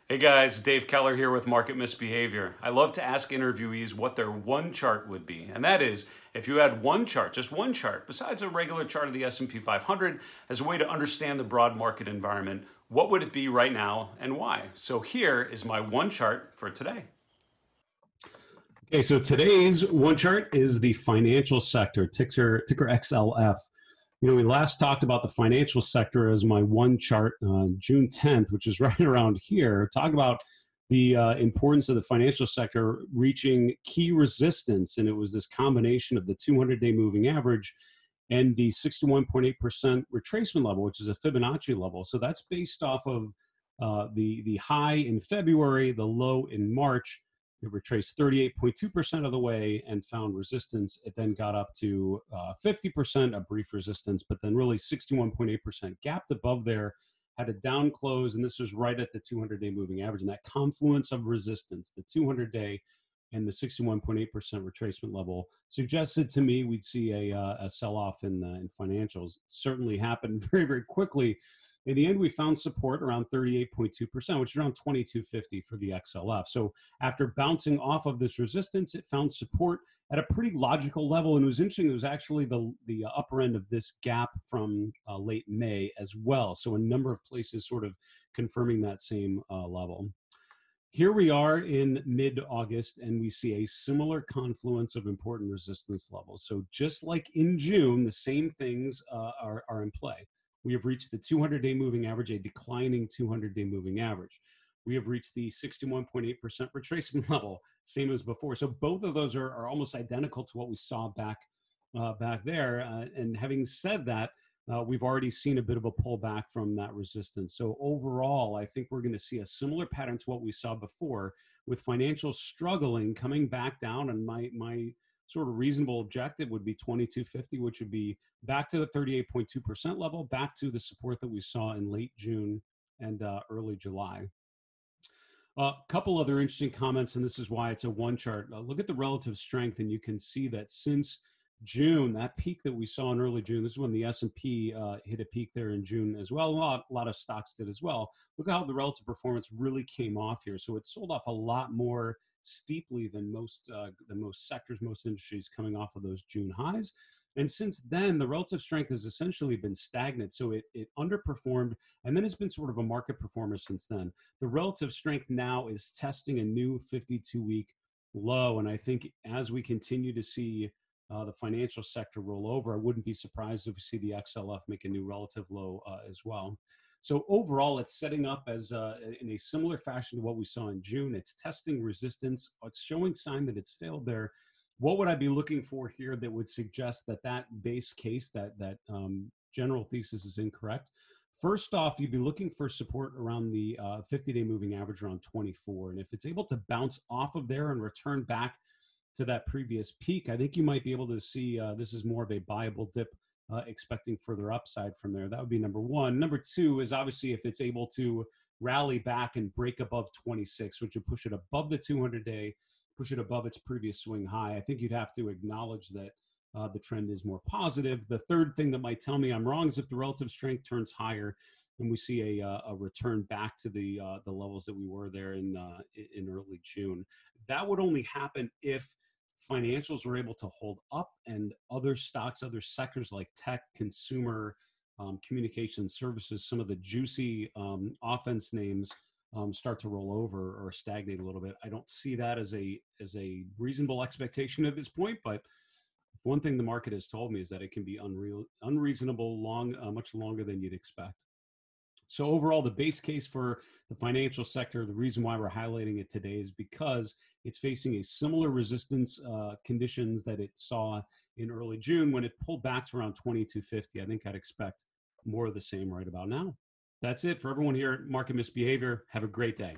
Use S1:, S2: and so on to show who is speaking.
S1: Hey guys, Dave Keller here with Market Misbehavior. I love to ask interviewees what their one chart would be. And that is, if you had one chart, just one chart, besides a regular chart of the S&P 500, as a way to understand the broad market environment, what would it be right now and why? So here is my one chart for today. Okay, so today's one chart is the financial sector, ticker XLF. You know, we last talked about the financial sector as my one chart on June 10th, which is right around here. Talk about the importance of the financial sector reaching key resistance. And it was this combination of the 200-day moving average and the 61.8% retracement level, which is a Fibonacci level. So that's based off of the high in February, the low in March. It retraced 38.2% of the way and found resistance. It then got up to 50%, a brief resistance, but then really 61.8% gapped above there, had a down close, and this was right at the 200-day moving average. And that confluence of resistance, the 200-day and the 61.8% retracement level, suggested to me we'd see a sell-off in financials. Certainly happened very, very quickly. In the end, we found support around 38.2%, which is around 2250 for the XLF. So after bouncing off of this resistance, it found support at a pretty logical level. And it was interesting, it was actually the upper end of this gap from late May as well. So a number of places sort of confirming that same level. Here we are in mid-August, and we see a similar confluence of important resistance levels. So just like in June, the same things are in play. We have reached the 200-day moving average, a declining 200-day moving average. We have reached the 61.8% retracement level, same as before. So both of those are almost identical to what we saw back there. And having said that, we've already seen a bit of a pullback from that resistance. So overall, I think we're going to see a similar pattern to what we saw before, with financials struggling, coming back down. And my sort of reasonable objective would be 2250, which would be back to the 38.2% level, back to the support that we saw in late June and early July. A couple other interesting comments, and this is why it's a one chart. Look at the relative strength, and you can see that since June, that peak that we saw in early June, this is when the S&P hit a peak there in June as well. A lot of stocks did as well. Look at how the relative performance really came off here. So it sold off a lot more steeply than most sectors, most industries coming off of those June highs. And since then, the relative strength has essentially been stagnant. So it underperformed, and then it's been sort of a market performer since then. The relative strength now is testing a new 52-week low. And I think as we continue to see the financial sector roll over, I wouldn't be surprised if we see the XLF make a new relative low as well. So overall, it's setting up as in a similar fashion to what we saw in June. It's testing resistance. It's showing sign that it's failed there. What would I be looking for here that would suggest that that base case, that general thesis is incorrect? First off, you'd be looking for support around the 50-day moving average around 24. And if it's able to bounce off of there and return back to that previous peak, I think you might be able to see this is more of a buyable dip, expecting further upside from there. That would be number one. Number two is obviously if it's able to rally back and break above 26, which would push it above the 200-day, push it above its previous swing high. I think you'd have to acknowledge that the trend is more positive. The third thing that might tell me I'm wrong is if the relative strength turns higher and we see a return back to the levels that we were there in early June. That would only happen if financials were able to hold up and other stocks, other sectors like tech, consumer, communication services, some of the juicy offense names start to roll over or stagnate a little bit. I don't see that as a reasonable expectation at this point, but one thing the market has told me is that it can be unreasonable much longer than you'd expect. So overall, the base case for the financial sector, the reason why we're highlighting it today is because it's facing a similar resistance conditions that it saw in early June when it pulled back to around 2250. I think I'd expect more of the same right about now. That's it for everyone here at Market Misbehavior. Have a great day.